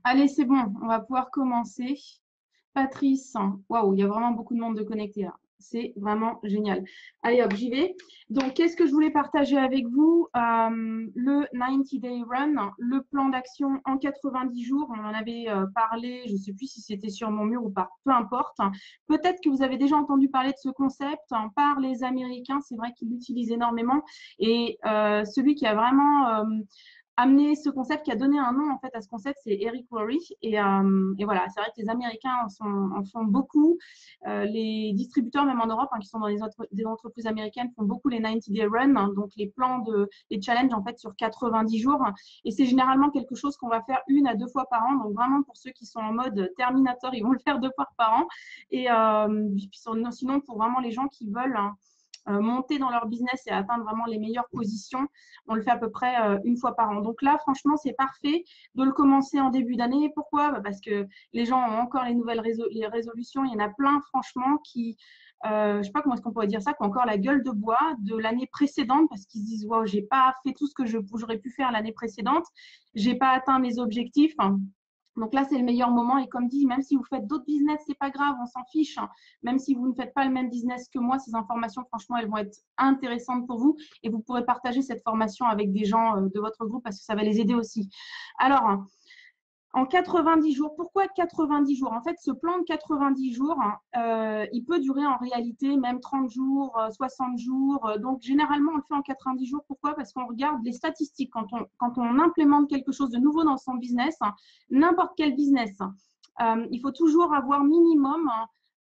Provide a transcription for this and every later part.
Allez, c'est bon, on va pouvoir commencer. Patrice, waouh, il y a vraiment beaucoup de monde de connecté là. C'est vraiment génial. Allez hop, j'y vais. Donc, qu'est-ce que je voulais partager avec vous? Le 90 Day Run, le plan d'action en 90 jours. On en avait parlé, je ne sais plus si c'était sur mon mur ou pas, peu importe. Peut-être que vous avez déjà entendu parler de ce concept par les Américains. C'est vrai qu'ils l'utilisent énormément. Et celui qui a vraiment amené ce concept, qui a donné un nom en fait à ce concept, c'est Eric Worre. Et voilà, c'est vrai que les Américains en font beaucoup. Les distributeurs, même en Europe, qui sont dans des entreprises américaines, font beaucoup les 90 Day Run, donc les plans les challenges en fait sur 90 jours. Et c'est généralement quelque chose qu'on va faire 1 à 2 fois par an. Donc vraiment pour ceux qui sont en mode Terminator, ils vont le faire 2 fois par an. Et sinon, pour vraiment les gens qui veulent monter dans leur business et atteindre vraiment les meilleures positions, on le fait à peu près 1 fois par an. Donc là, franchement, c'est parfait de le commencer en début d'année. Pourquoi? Parce que les gens ont encore les nouvelles les résolutions. Il y en a plein, franchement, qui, je ne sais pas comment est-ce qu'on pourrait dire ça, qui ont encore la gueule de bois de l'année précédente parce qu'ils se disent, wow, j'ai pas fait tout ce que j'aurais pu faire l'année précédente, j'ai pas atteint mes objectifs. Donc là, c'est le meilleur moment. Et comme dit, même si vous faites d'autres business, c'est pas grave, on s'en fiche. Même si vous ne faites pas le même business que moi, ces informations, franchement, elles vont être intéressantes pour vous. Et vous pourrez partager cette formation avec des gens de votre groupe parce que ça va les aider aussi. Alors, en 90 jours, pourquoi 90 jours? En fait, ce plan de 90 jours, il peut durer en réalité même 30 jours, 60 jours. Donc, généralement, on le fait en 90 jours. Pourquoi? Parce qu'on regarde les statistiques. Quand on implémente quelque chose de nouveau dans son business, n'importe quel business, il faut toujours avoir minimum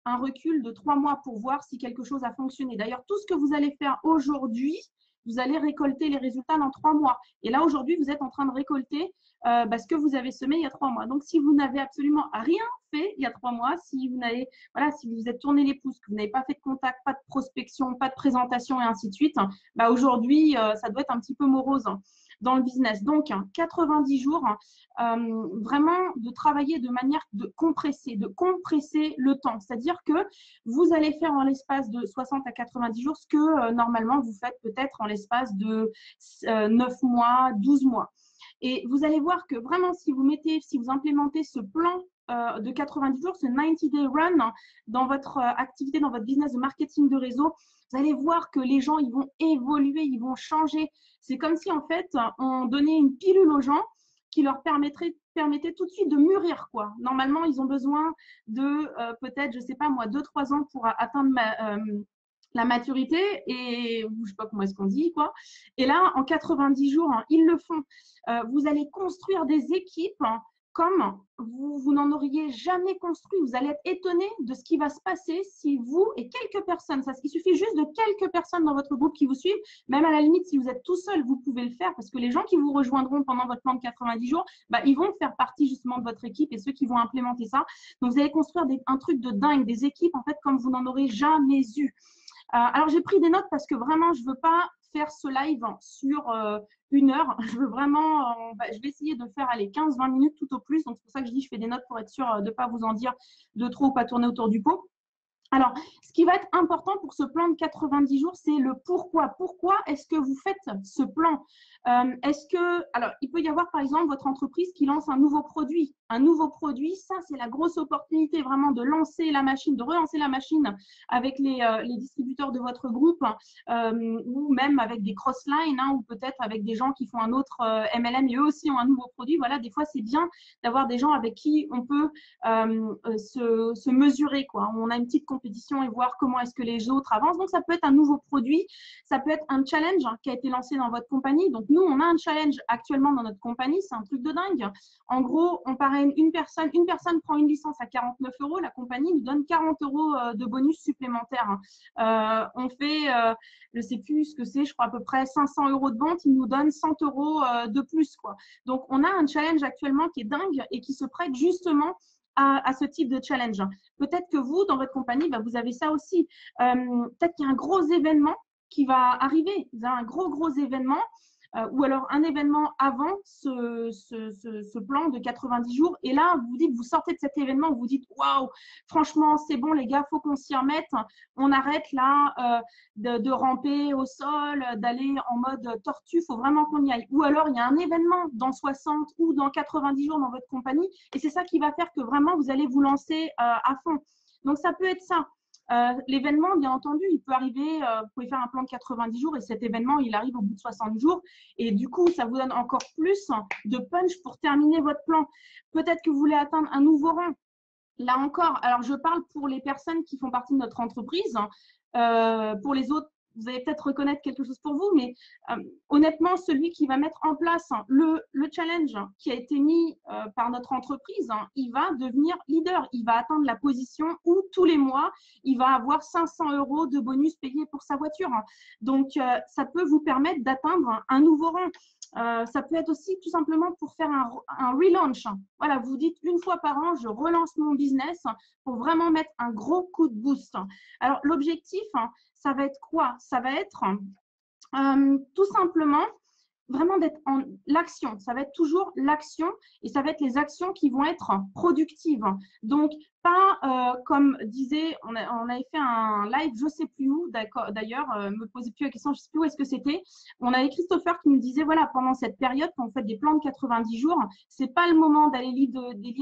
un recul de 3 mois pour voir si quelque chose a fonctionné. D'ailleurs, tout ce que vous allez faire aujourd'hui, vous allez récolter les résultats dans 3 mois. Et là, aujourd'hui, vous êtes en train de récolter ce que vous avez semé il y a 3 mois. Donc, si vous n'avez absolument rien fait il y a 3 mois, si vous n'avez, voilà, si vous vous êtes tourné les pouces, que vous n'avez pas fait de contact, pas de prospection, pas de présentation et ainsi de suite, aujourd'hui, ça doit être un petit peu morose dans le business. Donc, 90 jours, vraiment de travailler de manière de compresser le temps. C'est-à-dire que vous allez faire en l'espace de 60 à 90 jours ce que normalement vous faites peut-être en l'espace de 9 mois, 12 mois. Et vous allez voir que vraiment, si vous implémentez ce plan de 90 jours, ce 90 Day Run dans votre activité, dans votre business de marketing de réseau, vous allez voir que les gens, ils vont évoluer, ils vont changer. C'est comme si, en fait, on donnait une pilule aux gens qui leur permettait tout de suite de mûrir, quoi. Normalement, ils ont besoin de peut-être, je ne sais pas moi, 2-3 ans pour atteindre la maturité, et je ne sais pas comment est-ce qu'on dit, quoi. Et là, en 90 jours, ils le font. Vous allez construire des équipes comme vous n'en auriez jamais construit. Vous allez être étonné de ce qui va se passer si vous et quelques personnes, il suffit juste de quelques personnes dans votre groupe qui vous suivent, même à la limite, si vous êtes tout seul, vous pouvez le faire parce que les gens qui vous rejoindront pendant votre plan de 90 jours, ils vont faire partie justement de votre équipe et ceux qui vont implémenter ça. Donc, vous allez construire un truc de dingue, des équipes en fait comme vous n'en aurez jamais eu. Alors, j'ai pris des notes parce que vraiment, je ne veux pas faire ce live sur 1 heure. Je veux vraiment, je vais essayer de faire 15-20 minutes tout au plus. Donc, c'est pour ça que je dis je fais des notes pour être sûr de ne pas vous en dire de trop ou pas tourner autour du pot. Alors, ce qui va être important pour ce plan de 90 jours, c'est le pourquoi. Pourquoi est-ce que vous faites ce plan? Alors, il peut y avoir par exemple votre entreprise qui lance un nouveau produit. Un nouveau produit, ça, c'est la grosse opportunité vraiment de lancer la machine, de relancer la machine avec les distributeurs de votre groupe ou même avec des cross-lines ou peut-être avec des gens qui font un autre MLM et eux aussi ont un nouveau produit. Voilà, des fois, c'est bien d'avoir des gens avec qui on peut se mesurer, quoi. On a une petite compétition et voir comment est-ce que les autres avancent. Donc, ça peut être un nouveau produit, ça peut être un challenge qui a été lancé dans votre compagnie. Donc, nous, on a un challenge actuellement dans notre compagnie, c'est un truc de dingue. En gros, on parraine une personne prend une licence à 49 €, la compagnie nous donne 40 € de bonus supplémentaires. On fait, je ne sais plus ce que c'est, je crois à peu près 500 € de vente, ils nous donnent 100 € de plus, quoi. Donc, on a un challenge actuellement qui est dingue et qui se prête justement à ce type de challenge. Peut-être que vous, dans votre compagnie, vous avez ça aussi. Peut-être qu'il y a un gros événement qui va arriver. Vous avez un gros événement. ou alors un événement avant ce plan de 90 jours. Et là, vous dites, vous sortez de cet événement, vous dites, waouh, franchement, c'est bon, les gars, faut qu'on s'y remette. On arrête là de ramper au sol, d'aller en mode tortue. Il faut vraiment qu'on y aille. Ou alors, il y a un événement dans 60 ou dans 90 jours dans votre compagnie. Et c'est ça qui va faire que vraiment, vous allez vous lancer à fond. Donc, ça peut être ça. L'événement, bien entendu, il peut arriver, vous pouvez faire un plan de 90 jours et cet événement, il arrive au bout de 60 jours. Et du coup, ça vous donne encore plus de punch pour terminer votre plan. Peut-être que vous voulez atteindre un nouveau rang. Là encore, alors je parle pour les personnes qui font partie de notre entreprise. Pour les autres, vous allez peut-être reconnaître quelque chose pour vous, mais honnêtement, celui qui va mettre en place le challenge qui a été mis par notre entreprise, il va devenir leader. Il va atteindre la position où tous les mois, il va avoir 500 € de bonus payés pour sa voiture. Donc, ça peut vous permettre d'atteindre un nouveau rang. Ça peut être aussi tout simplement pour faire un relaunch. Voilà, vous dites une fois par an, je relance mon business pour vraiment mettre un gros coup de boost. Alors, l'objectif, ça va être quoi? Ça va être tout simplement vraiment d'être en l'action. Ça va être toujours l'action et ça va être les actions qui vont être productives. Donc, pas comme disait, on avait fait un live, je ne sais plus où, d'ailleurs, me posez plus la question, je ne sais plus où est-ce que c'était. On avait Christopher qui nous disait, voilà, pendant cette période, quand vous faites des plans de 90 jours, ce n'est pas le moment d'aller lire des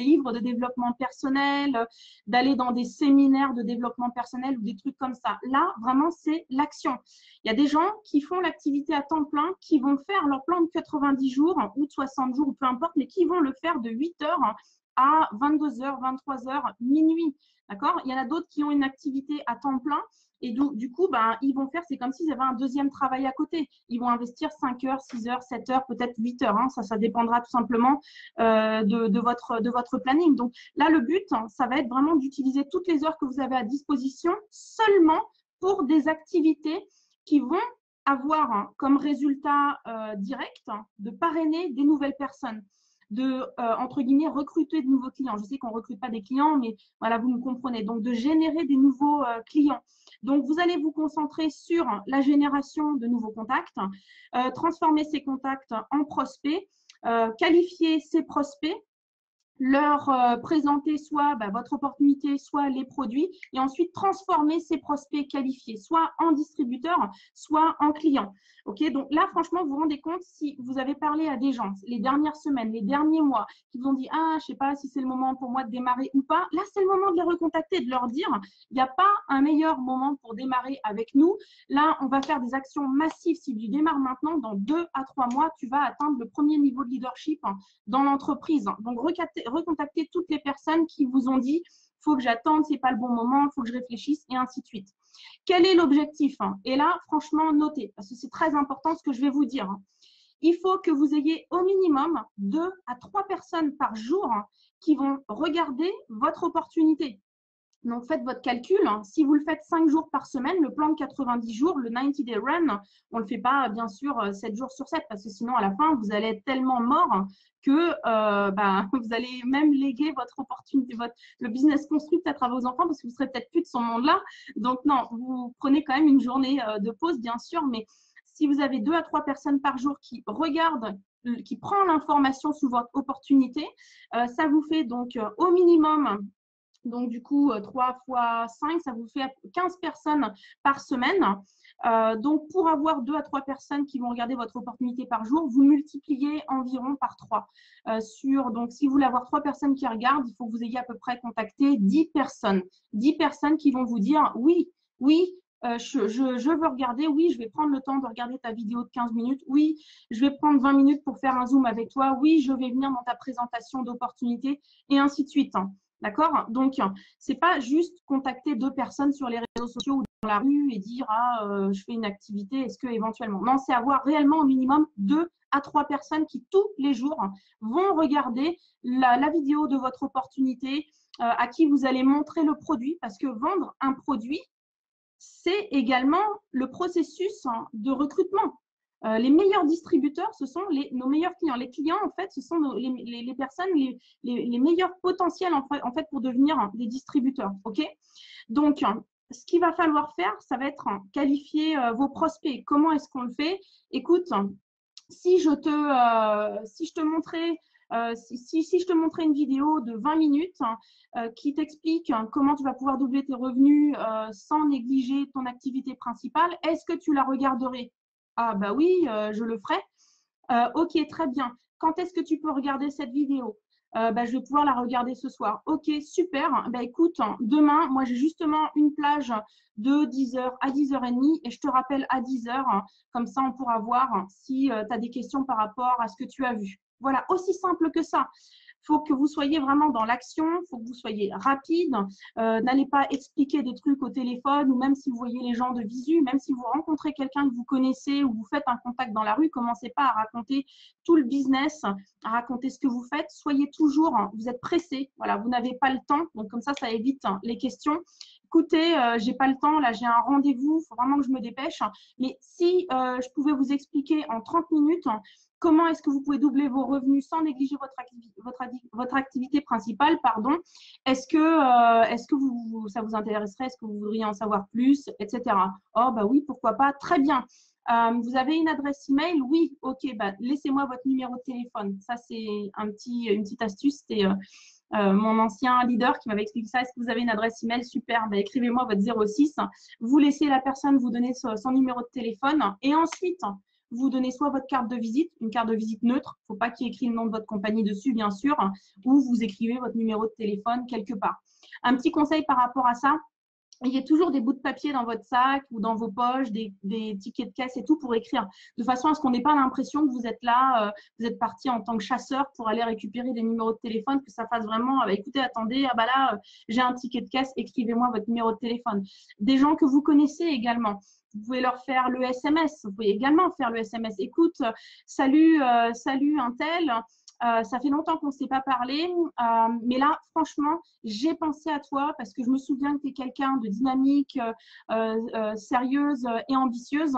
livres de développement personnel, d'aller dans des séminaires de développement personnel ou des trucs comme ça. Là, vraiment, c'est l'action. Il y a des gens qui font l'activité à temps plein, qui vont faire leur plan de 90 jours ou de 60 jours, ou peu importe, mais qui vont le faire de 8 heures à 22 h, 23 h, minuit. D'accord? Il y en a d'autres qui ont une activité à temps plein et du coup, ils vont faire, c'est comme s'ils avaient un deuxième travail à côté. Ils vont investir 5 heures, 6 heures, 7 heures, peut-être 8 heures. Ça dépendra tout simplement de votre planning. Donc là, le but, ça va être vraiment d'utiliser toutes les heures que vous avez à disposition seulement pour des activités qui vont avoir comme résultat direct de parrainer des nouvelles personnes, de, entre guillemets, recruter de nouveaux clients. Je sais qu'on ne recrute pas des clients, mais voilà, vous me comprenez. Donc, de générer des nouveaux clients. Donc, vous allez vous concentrer sur la génération de nouveaux contacts, transformer ces contacts en prospects, qualifier ces prospects, leur présenter soit votre opportunité, soit les produits, et ensuite transformer ces prospects qualifiés, soit en distributeurs, soit en clients. Ok, donc là, franchement, vous vous rendez compte, si vous avez parlé à des gens les dernières semaines, les derniers mois, qui vous ont dit, ah, je ne sais pas si c'est le moment pour moi de démarrer ou pas, là, c'est le moment de les recontacter, de leur dire, il n'y a pas un meilleur moment pour démarrer avec nous. Là, on va faire des actions massives. Si tu démarres maintenant, dans 2 à 3 mois, tu vas atteindre le premier niveau de leadership dans l'entreprise. Donc, recontacter toutes les personnes qui vous ont dit il faut que j'attende, ce n'est pas le bon moment, il faut que je réfléchisse et ainsi de suite. Quel est l'objectif? Et là, franchement, notez, parce que c'est très important ce que je vais vous dire. Il faut que vous ayez au minimum 2 à 3 personnes par jour qui vont regarder votre opportunité. Donc, faites votre calcul. Si vous le faites 5 jours par semaine, le plan de 90 jours, le 90-day run, on ne le fait pas, bien sûr, 7 jours sur 7 parce que sinon, à la fin, vous allez être tellement mort que vous allez même léguer votre opportunité, le business construit peut-être à vos enfants parce que vous ne serez peut-être plus de ce monde-là. Donc, non, vous prenez quand même une journée de pause, bien sûr, mais si vous avez 2 à 3 personnes par jour qui regardent, qui prennent l'information sur votre opportunité, ça vous fait donc au minimum. Donc, du coup, 3 fois 5, ça vous fait 15 personnes par semaine. Donc, pour avoir 2 à 3 personnes qui vont regarder votre opportunité par jour, vous multipliez environ par 3. Donc, si vous voulez avoir 3 personnes qui regardent, il faut que vous ayez à peu près contacté 10 personnes. 10 personnes qui vont vous dire oui, oui, je veux regarder, oui, je vais prendre le temps de regarder ta vidéo de 15 minutes, oui, je vais prendre 20 minutes pour faire un Zoom avec toi, oui, je vais venir dans ta présentation d'opportunité et ainsi de suite. D'accord? Donc, ce n'est pas juste contacter 2 personnes sur les réseaux sociaux ou dans la rue et dire je fais une activité, est-ce que éventuellement. Non, c'est avoir réellement au minimum 2 à 3 personnes qui, tous les jours, vont regarder la vidéo de votre opportunité, à qui vous allez montrer le produit, parce que vendre un produit, c'est également le processus de recrutement. Les meilleurs distributeurs, ce sont nos meilleurs clients. Les clients, en fait, ce sont les personnes, les meilleurs potentiels en fait, pour devenir des distributeurs. OK? Donc, ce qu'il va falloir faire, ça va être qualifier vos prospects. Comment est-ce qu'on le fait? Écoute, si je te montrais si je te montrais une vidéo de 20 minutes qui t'explique comment tu vas pouvoir doubler tes revenus sans négliger ton activité principale, est-ce que tu la regarderais? Ah bah oui, je le ferai. Ok, très bien. Quand est-ce que tu peux regarder cette vidéo? Bah, je vais pouvoir la regarder ce soir. Ok, super. Bah, écoute, demain, moi, j'ai justement une plage de 10h à 10h30 et je te rappelle à 10h. Comme ça, on pourra voir si tu as des questions par rapport à ce que tu as vu. Voilà, aussi simple que ça. Il faut que vous soyez vraiment dans l'action, il faut que vous soyez rapide. N'allez pas expliquer des trucs au téléphone ou même si vous voyez les gens de visu, même si vous rencontrez quelqu'un que vous connaissez ou vous faites un contact dans la rue, commencez pas à raconter tout le business, à raconter ce que vous faites. Soyez toujours, vous êtes pressé, voilà, vous n'avez pas le temps. Donc comme ça évite les questions. Écoutez, j'ai pas le temps, là j'ai un rendez-vous, il faut vraiment que je me dépêche. Mais si je pouvais vous expliquer en 30 minutes comment est-ce que vous pouvez doubler vos revenus sans négliger votre activité principale, pardon. Est-ce que ça vous intéresserait? Est-ce que vous voudriez en savoir plus, etc. Oh, bah oui, pourquoi pas? Très bien. Vous avez une adresse email? Oui, ok, bah, laissez-moi votre numéro de téléphone. Ça, c'est une petite astuce. C'était mon ancien leader qui m'avait expliqué ça. Est-ce que vous avez une adresse email? Super, bah, écrivez-moi votre 06. Vous laissez la personne vous donner son numéro de téléphone et ensuite, vous donnez soit votre carte de visite, une carte de visite neutre, il ne faut pas qu'il y ait écrit le nom de votre compagnie dessus, bien sûr, ou vous écrivez votre numéro de téléphone quelque part. Un petit conseil par rapport à ça, il y a toujours des bouts de papier dans votre sac ou dans vos poches, des tickets de caisse et tout pour écrire, de façon à ce qu'on n'ait pas l'impression que vous êtes là, vous êtes parti en tant que chasseur pour aller récupérer des numéros de téléphone, que ça fasse vraiment, écoutez, attendez, ah bah là, j'ai un ticket de caisse, écrivez-moi votre numéro de téléphone. Des gens que vous connaissez également. Vous pouvez leur faire le SMS. Vous pouvez également faire le SMS. Écoute, salut un tel. Ça fait longtemps qu'on ne s'est pas parlé, mais là, franchement, j'ai pensé à toi parce que je me souviens que tu es quelqu'un de dynamique, sérieuse et ambitieuse.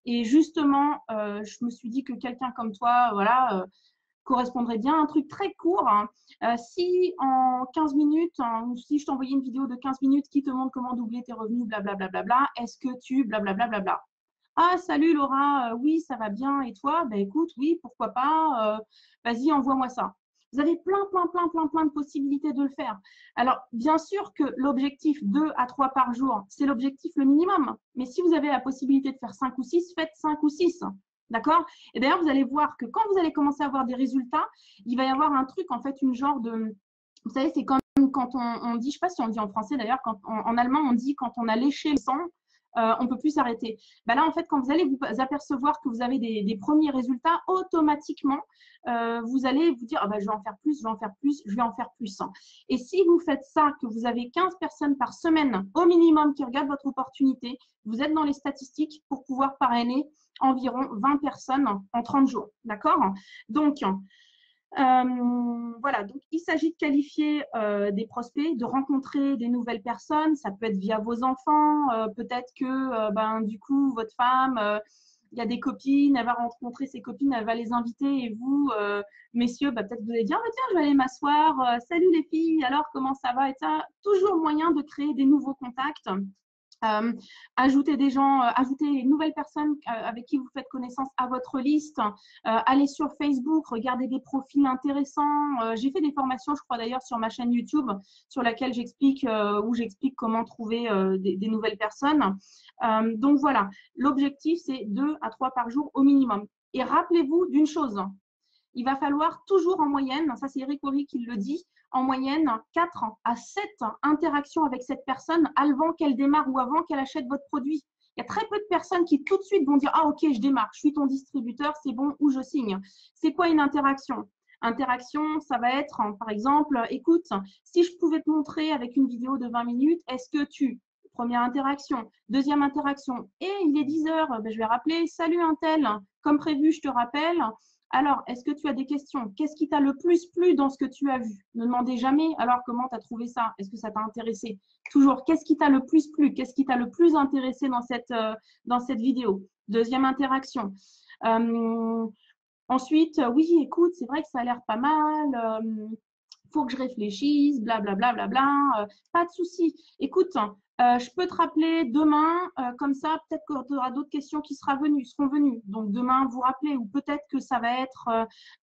Et justement, je me suis dit que quelqu'un comme toi, voilà, correspondrait bien à un truc très court. Si en 15 minutes, ou si je t'envoyais une vidéo de 15 minutes qui te montre comment doubler tes revenus, blablabla, est-ce que tu blablabla. Ah, salut Laura, oui, ça va bien. Et toi? Ben écoute, oui, pourquoi pas. Vas-y, envoie-moi ça. Vous avez plein de possibilités de le faire. Alors, bien sûr que l'objectif 2 à 3 par jour, c'est l'objectif le minimum. Mais si vous avez la possibilité de faire 5 ou 6, faites 5 ou 6. D'accord? Et d'ailleurs, vous allez voir que quand vous allez commencer à avoir des résultats, il va y avoir un truc, en fait, une genre de… Vous savez, c'est comme quand on dit, je ne sais pas si on dit en français d'ailleurs, en allemand, on dit quand on a léché le sang, on ne peut plus s'arrêter. Ben là, en fait, quand vous allez vous apercevoir que vous avez des premiers résultats, automatiquement, vous allez vous dire, ah ben, je vais en faire plus, je vais en faire plus, je vais en faire plus. Et si vous faites ça, que vous avez 15 personnes par semaine au minimum qui regardent votre opportunité, vous êtes dans les statistiques pour pouvoir parrainer environ 20 personnes en 30 jours. D'accord? Donc, voilà, donc il s'agit de qualifier des prospects, de rencontrer des nouvelles personnes. Ça peut être via vos enfants, peut-être que du coup, votre femme, il y a des copines, elle va rencontrer ses copines, elle va les inviter et vous, messieurs, peut-être vous allez dire, tiens, je vais aller m'asseoir, salut les filles, alors comment ça va? Et ça, toujours moyen de créer des nouveaux contacts. Ajouter des gens, ajouter une nouvelle personne avec qui vous faites connaissance à votre liste, allez sur Facebook, regardez des profils intéressants. J'ai fait des formations, je crois d'ailleurs, sur ma chaîne YouTube, sur laquelle j'explique comment trouver des nouvelles personnes. Donc voilà, l'objectif, c'est 2 à 3 par jour au minimum. Et rappelez-vous d'une chose, il va falloir toujours en moyenne, ça c'est Eric Horry qui le dit, en moyenne 4 à 7 interactions avec cette personne avant qu'elle démarre ou avant qu'elle achète votre produit. Il y a très peu de personnes qui tout de suite vont dire « Ah ok, je démarre, je suis ton distributeur, c'est bon, ou je signe ». C'est quoi une interaction? Interaction, ça va être, par exemple, écoute, si je pouvais te montrer avec une vidéo de 20 minutes, est-ce que tu… Première interaction. Deuxième interaction. Et il est 10 heures, ben, je vais rappeler, salut un tel, comme prévu, je te rappelle. Alors, est-ce que tu as des questions? Qu'est-ce qui t'a le plus plu dans ce que tu as vu? Ne demandez jamais, alors comment tu as trouvé ça? Est-ce que ça t'a intéressé? Toujours, qu'est-ce qui t'a le plus plu? Qu'est-ce qui t'a le plus intéressé dans cette vidéo? Deuxième interaction. Ensuite, oui, écoute, c'est vrai que ça a l'air pas mal. Faut que je réfléchisse, blablabla, pas de souci. Écoute, Je peux te rappeler demain, comme ça, peut-être que tu auras d'autres questions qui seront venues. Donc, demain, vous rappelez, ou peut-être que ça va être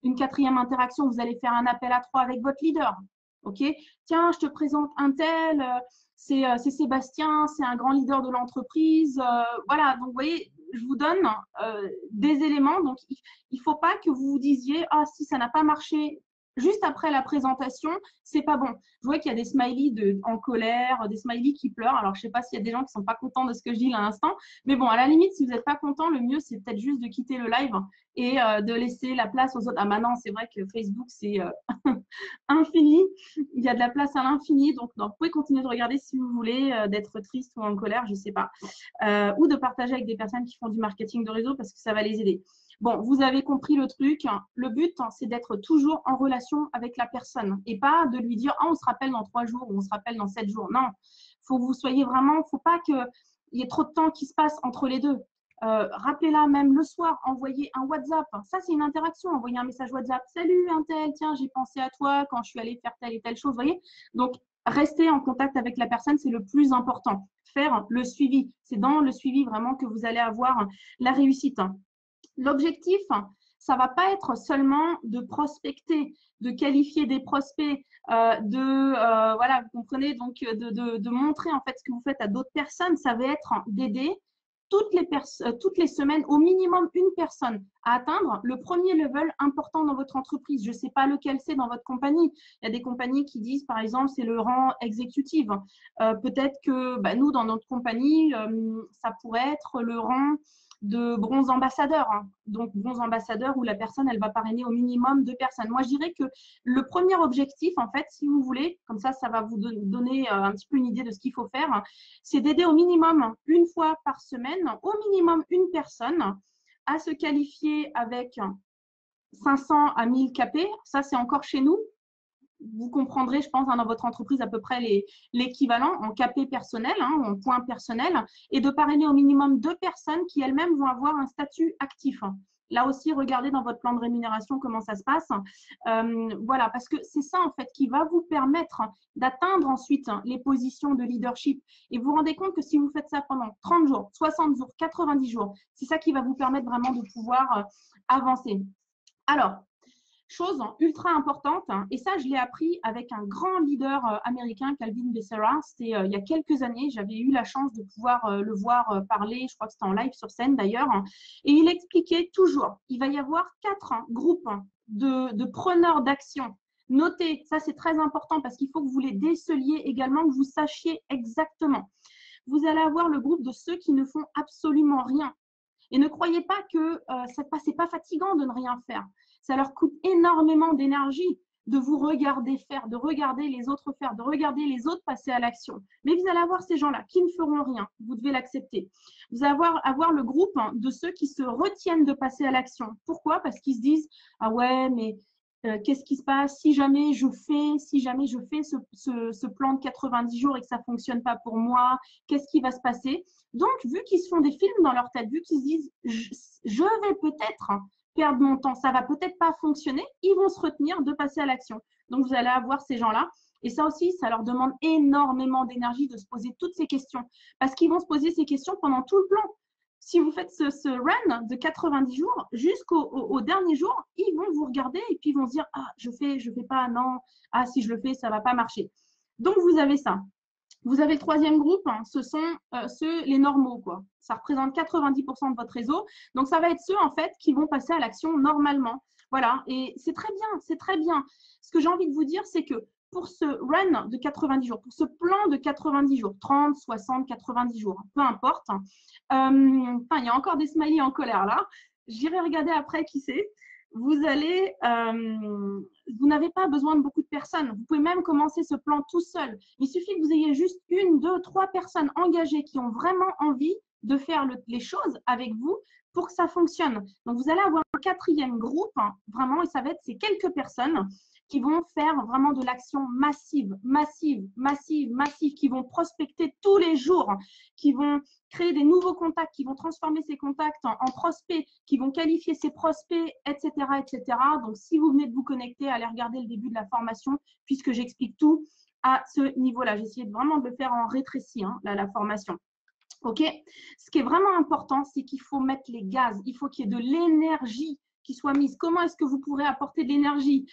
une quatrième interaction. Vous allez faire un appel à 3 avec votre leader. OK? Tiens, je te présente un tel, c'est Sébastien, c'est un grand leader de l'entreprise. Voilà, donc vous voyez, je vous donne des éléments. Donc, il ne faut pas que vous vous disiez, ah, si ça n'a pas marché juste après la présentation, c'est pas bon. Je vois qu'il y a des smileys en colère, des smileys qui pleurent. Alors, je sais pas s'il y a des gens qui sont pas contents de ce que je dis là à l'instant, mais bon, à la limite, si vous n'êtes pas content, le mieux, c'est peut-être juste de quitter le live et de laisser la place aux autres. Ah, maintenant, c'est vrai que Facebook, c'est infini. Il y a de la place à l'infini. Donc, non, vous pouvez continuer de regarder si vous voulez, d'être triste ou en colère, je sais pas. Ou de partager avec des personnes qui font du marketing de réseau parce que ça va les aider. Bon, vous avez compris le truc. Le but, c'est d'être toujours en relation avec la personne et pas de lui dire « Ah, on se rappelle dans 3 jours ou on se rappelle dans 7 jours ». Non, il faut que vous soyez vraiment, faut pas qu'il y ait trop de temps qui se passe entre les deux. Rappelez-la même le soir, envoyez un WhatsApp. Ça, c'est une interaction. Envoyez un message WhatsApp. « Salut, un tel, tiens, j'ai pensé à toi quand je suis allée faire telle et telle chose. » Vous voyez? Donc, rester en contact avec la personne, c'est le plus important. Faire le suivi. C'est dans le suivi vraiment que vous allez avoir la réussite. L'objectif, ça va pas être seulement de prospecter, de qualifier des prospects, voilà, vous comprenez, donc de montrer en fait ce que vous faites à d'autres personnes. Ça va être d'aider toutes les semaines, au minimum une personne à atteindre le premier level important dans votre entreprise. Je ne sais pas lequel c'est dans votre compagnie. Il y a des compagnies qui disent, par exemple, c'est le rang exécutif. Peut-être que nous, dans notre compagnie, ça pourrait être le rang de bronze ambassadeur. Donc, bronze ambassadeur où la personne, elle va parrainer au minimum 2 personnes. Moi, je dirais que le premier objectif, en fait, si vous voulez, comme ça va vous donner un petit peu une idée de ce qu'il faut faire, c'est d'aider au minimum une fois par semaine, au minimum une personne à se qualifier avec 500 à 1000 KP. Ça, c'est encore chez nous. Vous comprendrez, je pense, dans votre entreprise à peu près l'équivalent en KP personnel, en points personnels, et de parrainer au minimum 2 personnes qui elles-mêmes vont avoir un statut actif. Là aussi, regardez dans votre plan de rémunération comment ça se passe. Voilà, parce que c'est ça en fait qui va vous permettre d'atteindre ensuite les positions de leadership. Et vous vous rendez compte que si vous faites ça pendant 30 jours, 60 jours, 90 jours, c'est ça qui va vous permettre vraiment de pouvoir avancer. Alors, chose ultra importante, et ça, je l'ai appris avec un grand leader américain, Calvin Becerra. C'était il y a quelques années. J'avais eu la chance de pouvoir le voir parler, je crois que c'était en live sur scène d'ailleurs. Et il expliquait toujours, il va y avoir 4 groupes de preneurs d'action. Notez, ça c'est très important parce qu'il faut que vous les déceliez également, que vous sachiez exactement. Vous allez avoir le groupe de ceux qui ne font absolument rien. Et ne croyez pas que c'est pas fatigant de ne rien faire. Ça leur coûte énormément d'énergie de vous regarder faire, de regarder les autres faire, de regarder les autres passer à l'action. Mais vous allez avoir ces gens-là qui ne feront rien. Vous devez l'accepter. Vous allez avoir le groupe de ceux qui se retiennent de passer à l'action. Pourquoi? Parce qu'ils se disent « Ah ouais, mais qu'est-ce qui se passe si jamais je fais ce plan de 90 jours et que ça ne fonctionne pas pour moi? Qu'est-ce qui va se passer ?» Donc, vu qu'ils se font des films dans leur tête, vu qu'ils se disent « Je vais peut-être perdre mon temps, ça va peut-être pas fonctionner », ils vont se retenir de passer à l'action. Donc, vous allez avoir ces gens-là. Et ça aussi, ça leur demande énormément d'énergie de se poser toutes ces questions. Parce qu'ils vont se poser ces questions pendant tout le plan. Si vous faites ce run de 90 jours, jusqu'au dernier jour, ils vont vous regarder et puis ils vont se dire « Ah, je fais pas, non. Ah, si je le fais, ça va pas marcher. » Donc, vous avez ça. Vous avez le troisième groupe, ce sont les normaux, quoi. Ça représente 90% de votre réseau. Donc, ça va être ceux, en fait, qui vont passer à l'action normalement. Voilà, et c'est très bien, c'est très bien. Ce que j'ai envie de vous dire, c'est que pour ce run de 90 jours, pour ce plan de 90 jours, 30, 60, 90 jours, peu importe. Il y a encore des smileys en colère là. J'irai regarder après qui c'est. Vous n'avez pas besoin de beaucoup de personnes. Vous pouvez même commencer ce plan tout seul. Il suffit que vous ayez juste 1, 2, 3 personnes engagées qui ont vraiment envie de faire les choses avec vous pour que ça fonctionne. Donc, vous allez avoir un 4e groupe, vraiment, et ça va être ces quelques personnes qui vont faire vraiment de l'action massive, qui vont prospecter tous les jours, qui vont créer des nouveaux contacts, qui vont transformer ces contacts en prospects, qui vont qualifier ces prospects, etc., etc. Donc, si vous venez de vous connecter, allez regarder le début de la formation puisque j'explique tout. à ce niveau-là. J'ai essayé vraiment de le faire en rétréci, hein, là, la formation. OK? Ce qui est vraiment important, c'est qu'il faut mettre les gaz. Il faut qu'il y ait de l'énergie qui soit mise. Comment est-ce que vous pourrez apporter de l'énergie?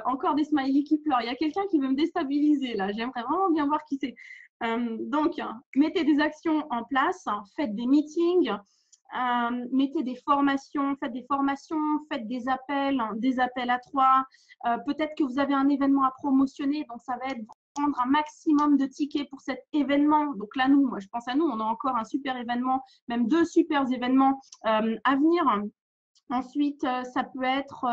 Encore des smileys qui pleurent. Il y a quelqu'un qui veut me déstabiliser là. J'aimerais vraiment bien voir qui c'est. Donc, mettez des actions en place, faites des meetings, mettez des formations, faites des appels à 3. Peut-être que vous avez un événement à promotionner, donc ça va être prendre un maximum de tickets pour cet événement. Donc là, moi, je pense à nous, on a encore un super événement, même 2 super événements à venir. Ensuite, ça peut être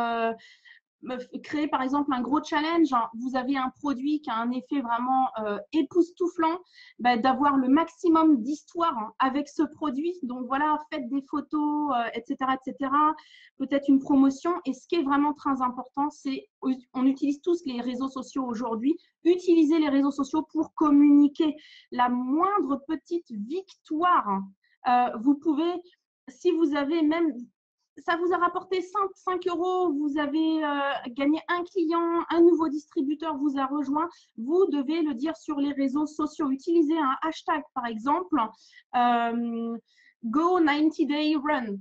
créer par exemple un gros challenge. Vous avez un produit qui a un effet vraiment époustouflant, d'avoir le maximum d'histoire avec ce produit. Donc voilà, faites des photos, etc., etc. Peut-être une promotion. Et ce qui est vraiment très important, c'est on utilise tous les réseaux sociaux aujourd'hui. Utilisez les réseaux sociaux pour communiquer. La moindre petite victoire, vous pouvez, si vous avez même ça vous a rapporté 5 euros, vous avez gagné un client, un nouveau distributeur vous a rejoint, vous devez le dire sur les réseaux sociaux. Utilisez un hashtag, par exemple, Go 90 Day Run.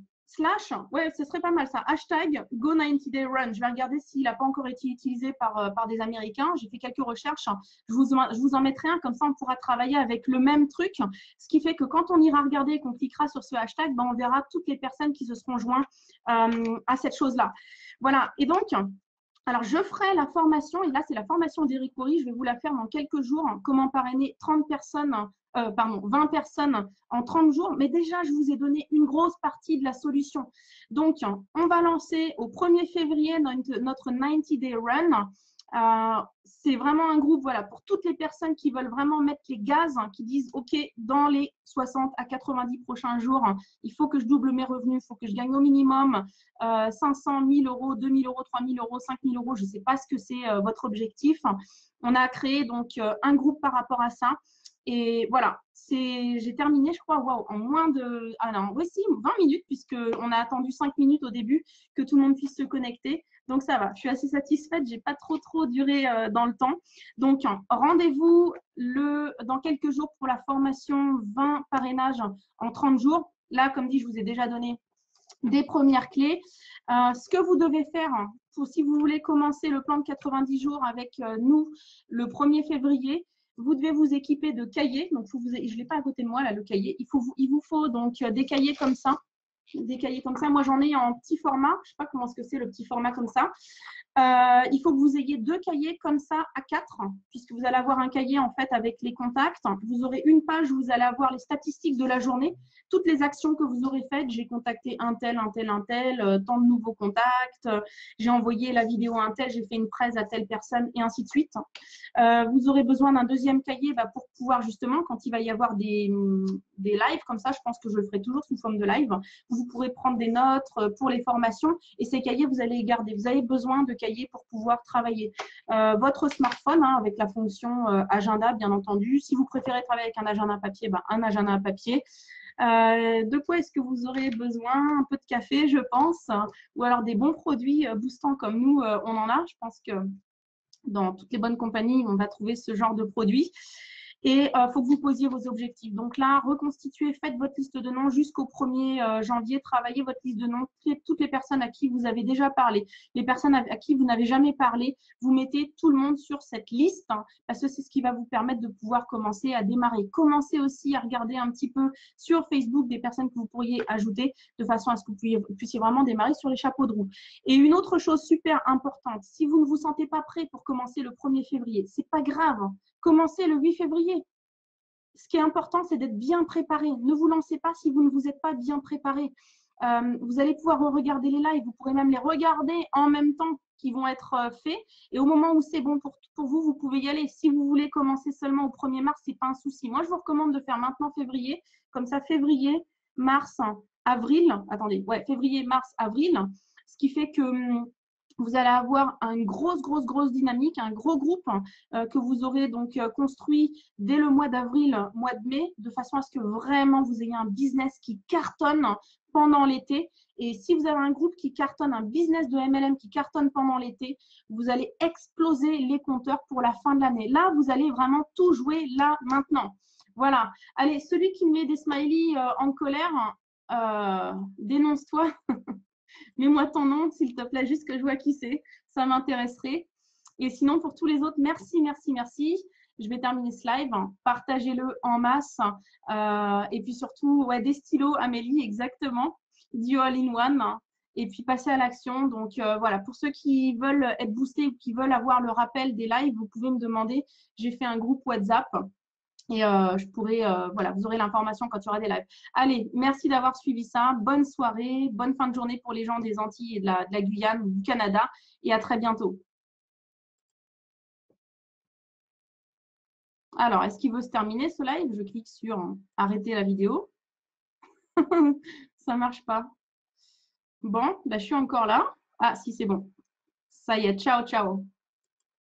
Ouais, ce serait pas mal ça, hashtag Go 90 Day Run. Je vais regarder s'il n'a pas encore été utilisé par des Américains. J'ai fait quelques recherches. Je vous en mettrai un, comme ça on pourra travailler avec le même truc. Ce qui fait que quand on ira regarder et qu'on cliquera sur ce hashtag, on verra toutes les personnes qui se seront joints à cette chose-là. Voilà, et donc, alors je ferai la formation, et là c'est la formation d'Eric Coury, je vais vous la faire dans quelques jours, comment parrainer 30 personnes, 20 personnes en 30 jours, mais déjà je vous ai donné une grosse partie de la solution. Donc, on va lancer au 1er février notre 90 Day Run. C'est vraiment un groupe, voilà, pour toutes les personnes qui veulent vraiment mettre les gaz, qui disent OK, dans les 60 à 90 prochains jours, il faut que je double mes revenus, il faut que je gagne au minimum 500, 1000 euros, 2000 euros, 3000 euros, 5000 euros, je ne sais pas ce que c'est votre objectif. On a créé donc un groupe par rapport à ça. Et voilà, j'ai terminé, je crois, en moins de… Ah non, oui, si, 20 minutes, puisqu'on a attendu 5 minutes au début que tout le monde puisse se connecter. Donc, ça va, je suis assez satisfaite, je n'ai pas trop duré dans le temps. Donc, rendez-vous dans quelques jours pour la formation 20 parrainages en 30 jours. Là, comme dit, je vous ai déjà donné des premières clés. Ce que vous devez faire si vous voulez commencer le plan de 90 jours avec nous le 1er février, vous devez vous équiper de cahiers. Donc, je ne l'ai pas à côté de moi, là, le cahier. Il vous faut donc des cahiers comme ça. Des cahiers comme ça. Moi, j'en ai en petit format. Je ne sais pas comment ce que c'est le petit format comme ça. Il faut que vous ayez 2 cahiers comme ça à 4, puisque vous allez avoir un cahier en fait avec les contacts. Vous aurez une page où vous allez avoir les statistiques de la journée, toutes les actions que vous aurez faites. J'ai contacté un tel, tant de nouveaux contacts, j'ai envoyé la vidéo à un tel, j'ai fait une presse à telle personne et ainsi de suite. Vous aurez besoin d'un deuxième cahier pour pouvoir justement, quand il va y avoir des lives comme ça, je pense que je le ferai toujours sous forme de live, vous pourrez prendre des notes pour les formations et ces cahiers, vous allez les garder. Vous avez besoin de cahiers pour pouvoir travailler. Votre smartphone, avec la fonction agenda, bien entendu. Si vous préférez travailler avec un agenda papier, un agenda papier. De quoi est-ce que vous aurez besoin? Un peu de café, je pense, ou alors des bons produits boostants comme nous, on en a. Je pense que dans toutes les bonnes compagnies, on va trouver ce genre de produits. Et il faut que vous posiez vos objectifs. Donc là, reconstituez, faites votre liste de noms jusqu'au 1er janvier. Travaillez votre liste de noms. Toutes les personnes à qui vous avez déjà parlé, les personnes à qui vous n'avez jamais parlé, vous mettez tout le monde sur cette liste parce que c'est ce qui va vous permettre de pouvoir commencer à démarrer. Commencez aussi à regarder un petit peu sur Facebook des personnes que vous pourriez ajouter de façon à ce que vous puissiez vraiment démarrer sur les chapeaux de roue. Et une autre chose super importante, si vous ne vous sentez pas prêt pour commencer le 1er février, c'est pas grave. Commencez le 8 février. Ce qui est important, c'est d'être bien préparé. Ne vous lancez pas si vous ne vous êtes pas bien préparé. Vous allez pouvoir regarder les lives. Vous pourrez même les regarder en même temps qu'ils vont être faits. Et au moment où c'est bon pour vous, vous pouvez y aller. Si vous voulez commencer seulement au 1er mars, ce n'est pas un souci. Moi, je vous recommande de faire maintenant février. Comme ça, février, mars, avril. Attendez, ouais, février, mars, avril. Ce qui fait que… vous allez avoir une grosse dynamique, un gros groupe que vous aurez donc construit dès le mois d'avril, mois de mai, de façon à ce que vraiment vous ayez un business qui cartonne pendant l'été. Et si vous avez un groupe qui cartonne, un business de MLM qui cartonne pendant l'été, vous allez exploser les compteurs pour la fin de l'année. Là, vous allez vraiment tout jouer là, maintenant. Voilà. Allez, celui qui met des smileys en colère, dénonce-toi. Mets-moi ton nom, s'il te plaît, juste que je vois qui c'est. Ça m'intéresserait. Et sinon, pour tous les autres, merci, merci, merci. Je vais terminer ce live. Partagez-le en masse. Et puis surtout, ouais, des stylos, Amélie, exactement. Du all-in-one. Et puis, passez à l'action. Donc, voilà, pour ceux qui veulent être boostés ou qui veulent avoir le rappel des lives, vous pouvez me demander. J'ai fait un groupe WhatsApp. Et je pourrais, voilà, vous aurez l'information quand il y aura des lives. Allez, merci d'avoir suivi ça. Bonne soirée, bonne fin de journée pour les gens des Antilles et de la Guyane ou du Canada. Et à très bientôt. Alors, est-ce qu'il veut se terminer ce live? Je clique sur arrêter la vidéo. Ça ne marche pas. Bon, bah, je suis encore là. Ah, si, c'est bon. Ça y est, ciao, ciao.